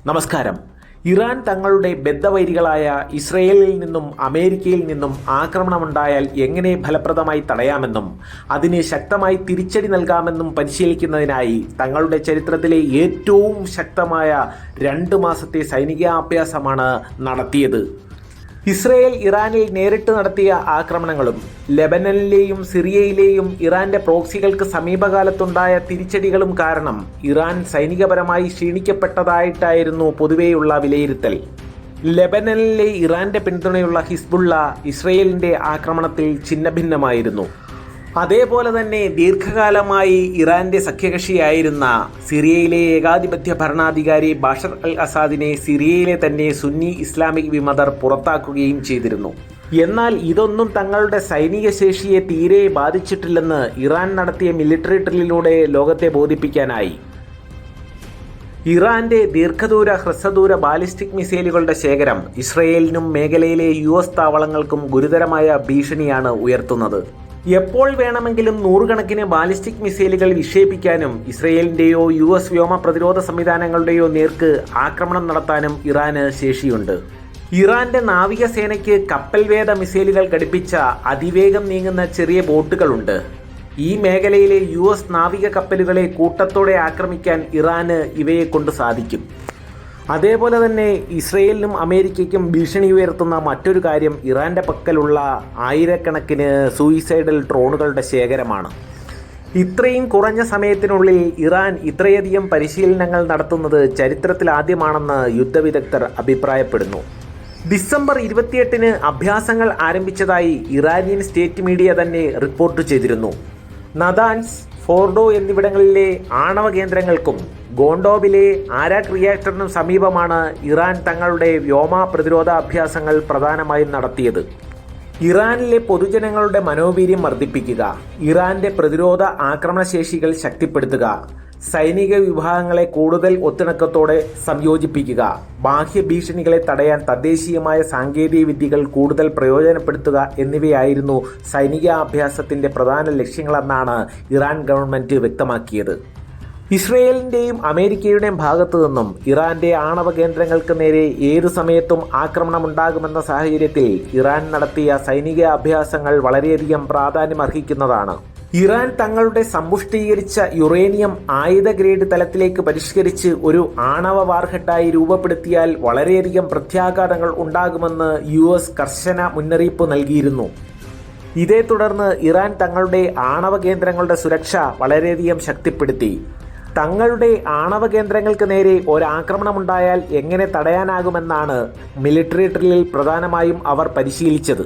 നമസ്കാരം. ഇറാൻ തങ്ങളുടെ ബദ്ധവൈരികളായ ഇസ്രയേലിൽ നിന്നും അമേരിക്കയിൽ നിന്നും ആക്രമണമുണ്ടായാൽ എങ്ങനെ ഫലപ്രദമായി തടയാമെന്നും അതിന് ശക്തമായി തിരിച്ചടി നൽകാമെന്നും പരിശീലിക്കുന്നതിനായി തങ്ങളുടെ ചരിത്രത്തിലെ ഏറ്റവും ശക്തമായ 2 മാസത്തെ സൈനികാഭ്യാസമാണ് നടത്തിയത്. ഇസ്രയേൽ ഇറാനിൽ നേരിട്ട് നടത്തിയ ആക്രമണങ്ങളും ലെബനനിലെയും സിറിയയിലെയും ഇറാന്റെ പ്രോക്സികൾക്ക് സമീപകാലത്തുണ്ടായ തിരിച്ചടികളും കാരണം ഇറാൻ സൈനികപരമായി ക്ഷീണിക്കപ്പെട്ടതായിട്ടായിരുന്നു പൊതുവെയുള്ള വിലയിരുത്തൽ. ലെബനനിലെ ഇറാന്റെ പിന്തുണയുള്ള ഹിസ്ബുള്ള ഇസ്രയേലിന്റെ ആക്രമണത്തിൽ ഛിന്നഭിന്നമായിരുന്നു. അതേപോലെ തന്നെ ദീർഘകാലമായി ഇറാന്റെ സഖ്യകക്ഷിയായിരുന്ന സിറിയയിലെ ഏകാധിപത്യ ഭരണാധികാരി ബഷർ അൽ അസാദിനെ സിറിയയിലെ തന്നെ സുന്നി ഇസ്ലാമിക് വിമതർ പുറത്താക്കുകയും ചെയ്തിരുന്നു. എന്നാൽ ഇതൊന്നും തങ്ങളുടെ സൈനിക ശേഷിയെ തീരെ ബാധിച്ചിട്ടില്ലെന്ന് ഇറാൻ നടത്തിയ മിലിറ്ററി ഡ്രില്ലിലൂടെ ലോകത്തെ ബോധിപ്പിക്കാനായി. ഇറാന്റെ ദീർഘദൂര ഹ്രസ്വദൂര ബാലിസ്റ്റിക് മിസൈലുകളുടെ ശേഖരം ഇസ്രയേലിനും മേഖലയിലെ US താവളങ്ങൾക്കും ഗുരുതരമായ ഭീഷണിയാണ് ഉയർത്തുന്നത്. എപ്പോൾ വേണമെങ്കിലും നൂറുകണക്കിന് ബാലിസ്റ്റിക് മിസൈലുകൾ വിക്ഷേപിക്കാനും ഇസ്രയേലിന്റെയോ US വ്യോമ പ്രതിരോധ സംവിധാനങ്ങളുടെയോ നേർക്ക് ആക്രമണം നടത്താനും ഇറാന് ശേഷിയുണ്ട്. ഇറാന്റെ നാവികസേനയ്ക്ക് കപ്പൽവേധ മിസൈലുകൾ ഘടിപ്പിച്ച അതിവേഗം നീങ്ങുന്ന ചെറിയ ബോട്ടുകളുണ്ട്. ഈ മേഖലയിലെ US നാവിക കപ്പലുകളെ കൂട്ടത്തോടെ ആക്രമിക്കാൻ ഇറാന് ഇവയെ കൊണ്ട് സാധിക്കും. അതേപോലെ തന്നെ ഇസ്രയേലിനും അമേരിക്കയ്ക്കും ഭീഷണി ഉയർത്തുന്ന മറ്റൊരു കാര്യം ഇറാന്റെ പക്കലുള്ള ആയിരക്കണക്കിന് സൂയിസൈഡൽ ഡ്രോണുകളുടെ ശേഖരമാണ്. ഇത്രയും കുറഞ്ഞ സമയത്തിനുള്ളിൽ ഇറാൻ ഇത്രയധികം പരിശീലനങ്ങൾ നടത്തുന്നത് ചരിത്രത്തിലാദ്യമാണെന്ന് യുദ്ധവിദഗ്ധർ അഭിപ്രായപ്പെടുന്നു. ഡിസംബർ 28-ന് അഭ്യാസങ്ങൾ ആരംഭിച്ചതായി ഇറാനിയൻ സ്റ്റേറ്റ് മീഡിയ തന്നെ റിപ്പോർട്ട് ചെയ്തിരുന്നു. നദാൻസ്, ഫോർഡോ എന്നിവിടങ്ങളിലെ ആണവ കേന്ദ്രങ്ങൾക്കും ഗോണ്ടോബിലെ ആരാക് റിയാക്ടറിനും സമീപമാണ് ഇറാൻ തങ്ങളുടെ വ്യോമ പ്രതിരോധ അഭ്യാസങ്ങൾ പ്രധാനമായും നടത്തിയത്. ഇറാനിലെ പൊതുജനങ്ങളുടെ മനോവീര്യം വർദ്ധിപ്പിക്കുക, ഇറാന്റെ പ്രതിരോധ ആക്രമണശേഷികൾ ശക്തിപ്പെടുത്തുക, സൈനിക വിഭാഗങ്ങളെ കൂടുതൽ ഒത്തിണക്കത്തോടെ സംയോജിപ്പിക്കുക, ബാഹ്യ ഭീഷണികളെ തടയാൻ തദ്ദേശീയമായ സാങ്കേതിക വിദ്യകൾ കൂടുതൽ പ്രയോജനപ്പെടുത്തുക എന്നിവയായിരുന്നു സൈനികാഭ്യാസത്തിന്റെ പ്രധാന ലക്ഷ്യങ്ങളെന്നാണ് ഇറാൻ ഗവൺമെന്റ് വ്യക്തമാക്കിയത്. ഇസ്രയേലിന്റെയും അമേരിക്കയുടെയും ഭാഗത്തു നിന്നും ഇറാന്റെ ആണവ കേന്ദ്രങ്ങൾക്ക് നേരെ ഏതു സമയത്തും ആക്രമണമുണ്ടാകുമെന്ന സാഹചര്യത്തിൽ ഇറാൻ നടത്തിയ സൈനിക അഭ്യാസങ്ങൾ വളരെയധികം പ്രാധാന്യമർഹിക്കുന്നതാണ്. ഇറാൻ തങ്ങളുടെ സമ്പുഷ്ടീകരിച്ച യുറേനിയം ആയുധ ഗ്രേഡ് തലത്തിലേക്ക് പരിഷ്കരിച്ച് ഒരു ആണവ വാർഹെഡായി രൂപപ്പെടുത്തിയാൽ വളരെയധികം പ്രത്യാഘാതങ്ങൾ ഉണ്ടാകുമെന്ന് US കർശന മുന്നറിയിപ്പ് നൽകിയിരുന്നു. ഇതേ തുടർന്ന് ഇറാൻ തങ്ങളുടെ ആണവ കേന്ദ്രങ്ങളുടെ സുരക്ഷ വളരെയധികം ശക്തിപ്പെടുത്തി. തങ്ങളുടെ ആണവ കേന്ദ്രങ്ങൾക്ക് നേരെ ഒരാക്രമണമുണ്ടായാൽ എങ്ങനെ തടയാനാകുമെന്നാണ് മിലിറ്ററി ഡ്രില്ലിൽ പ്രധാനമായും അവർ പരിശീലിച്ചത്.